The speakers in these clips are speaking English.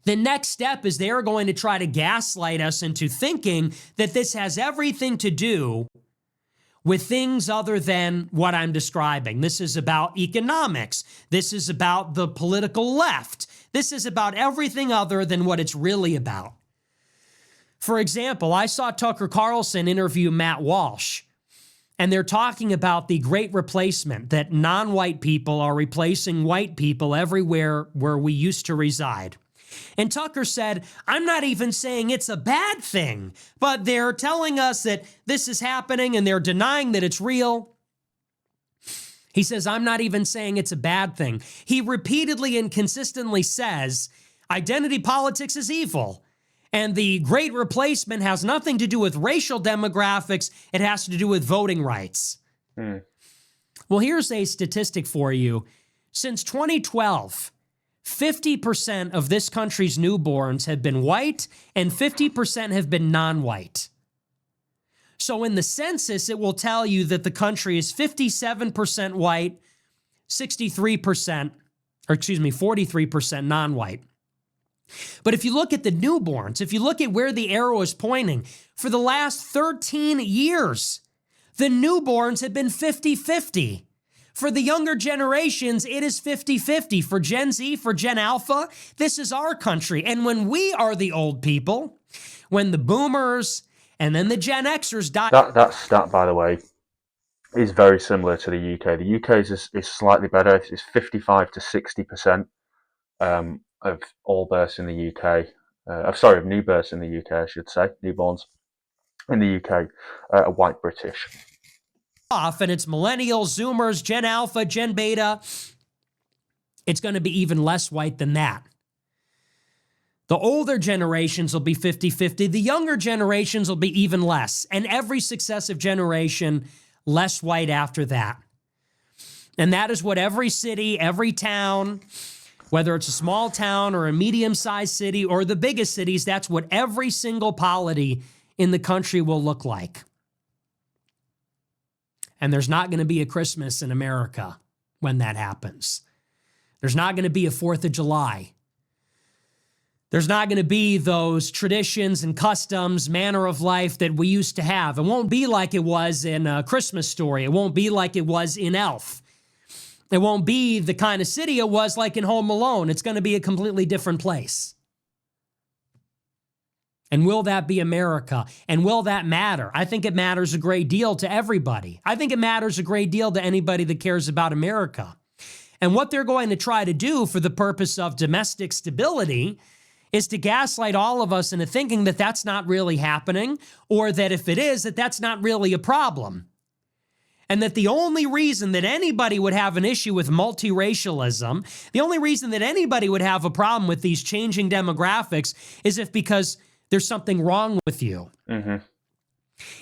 The next step is they're going to try to gaslight us into thinking that this has everything to do with things other than what I'm describing. This is about economics. This is about the political left. This is about everything other than what it's really about. For example, I saw Tucker Carlson interview Matt Walsh, and they're talking about the great replacement, that non-white people are replacing white people everywhere where we used to reside. And Tucker said, I'm not even saying it's a bad thing, but they're telling us that this is happening and they're denying that it's real. He says, I'm not even saying it's a bad thing. He repeatedly and consistently says, identity politics is evil. And the great replacement has nothing to do with racial demographics. It has to do with voting rights. Well, here's a statistic for you. Since 2012, 50% of this country's newborns have been white and 50% have been non-white. So in the census, it will tell you that the country is 57% white, 43% non-white. But if you look at the newborns, if you look at where the arrow is pointing, for the last 13 years, the newborns have been 50-50. For the younger generations, it is 50-50. For Gen Z, for Gen Alpha, this is our country. And when we are the old people, when the boomers and then the Gen Xers die... That stat, by the way, is very similar to the UK. The UK is slightly better. It's 55 to 60% of all births in the UK. Of new births in the UK, I should say. Newborns in the UK are white British. And it's millennials, Zoomers, Gen Alpha, Gen Beta. It's going to be even less white than that. The older generations will be 50-50. The younger generations will be even less. And every successive generation, less white after that. And that is what every city, every town, whether it's a small town or a medium-sized city or the biggest cities, that's what every single polity in the country will look like. And there's not going to be a Christmas in America when that happens. There's not going to be a 4th of July. There's not going to be those traditions and customs, manner of life that we used to have. It won't be like it was in A Christmas Story. It won't be like it was in Elf. It won't be the kind of city it was like in Home Alone. It's going to be a completely different place. And will that be America? And will that matter? I think it matters a great deal to everybody. I think it matters a great deal to anybody that cares about America. And what they're going to try to do for the purpose of domestic stability is to gaslight all of us into thinking that that's not really happening, or that if it is, that that's not really a problem. And that the only reason that anybody would have an issue with multiracialism, the only reason that anybody would have a problem with these changing demographics is because there's something wrong with you. Mm-hmm.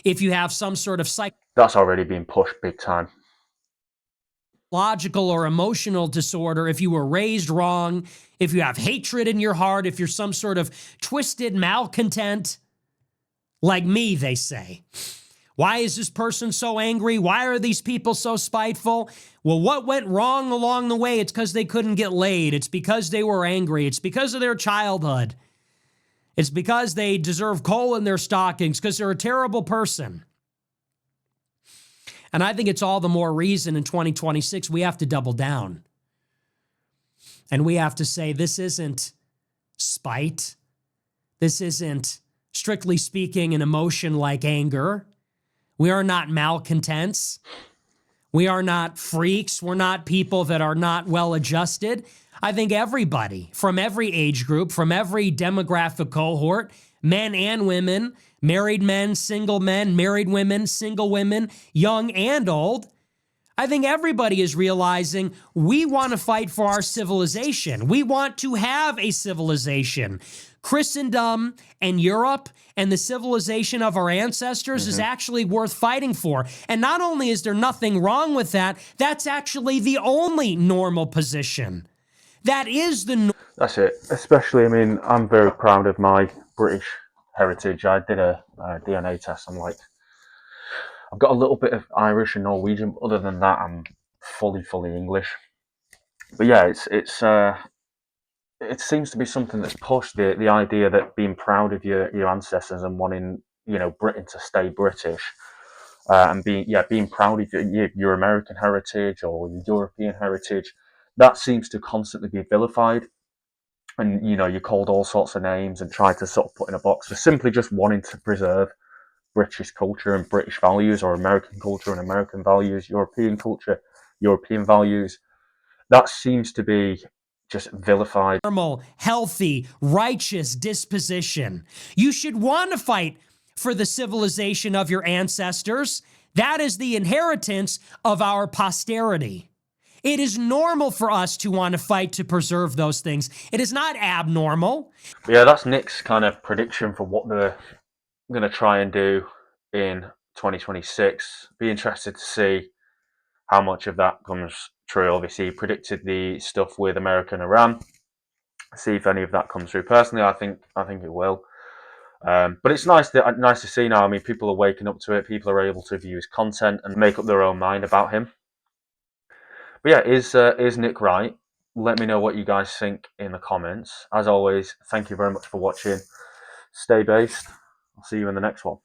If you have some sort of that's already been pushed big time. Psychological or emotional disorder, if you were raised wrong, if you have hatred in your heart, if you're some sort of twisted malcontent, like me, they say. Why is this person so angry? Why are these people so spiteful? Well, what went wrong along the way? It's because they couldn't get laid. It's because they were angry. It's because of their childhood. It's because they deserve coal in their stockings, because they're a terrible person. And I think it's all the more reason in 2026 we have to double down. And we have to say, this isn't spite. This isn't, strictly speaking, an emotion like anger. We are not malcontents. We are not freaks. We're not people that are not well adjusted. I think everybody from every age group, from every demographic cohort, men and women, married men, single men, married women, single women, young and old, I think everybody is realizing we want to fight for our civilization. We want to have a civilization. Christendom and Europe and the civilization of our ancestors is actually worth fighting for. And not only is there nothing wrong with that, that's actually the only normal position. That is the... That's it. Especially, I mean, I'm very proud of my British heritage. I did a DNA test. I'm like, I've got a little bit of Irish and Norwegian, but other than that, I'm fully English. But yeah, it seems to be something that's pushed, the idea that being proud of your ancestors and wanting, you know, Britain to stay British, and being proud of your American heritage or your European heritage, that seems to constantly be vilified. And you know, you're called all sorts of names and tried to sort of put in a box for simply just wanting to preserve British culture and British values, or American culture and American values, European culture, European values. That seems to be just vilified. Normal, healthy, righteous disposition. You should want to fight for the civilization of your ancestors. That is the inheritance of our posterity. It is normal for us to want to fight to preserve those things. It is not abnormal. But yeah, that's Nick's kind of prediction for what they're going to try and do in 2026. Be interested to see how much of that comes true. Obviously, he predicted the stuff with America and Iran. See if any of that comes through. Personally, I think it will. But it's nice to see now. I mean, people are waking up to it. People are able to view his content and make up their own mind about him. But yeah, is Nick right? Let me know what you guys think in the comments. As always, thank you very much for watching. Stay based. I'll see you in the next one.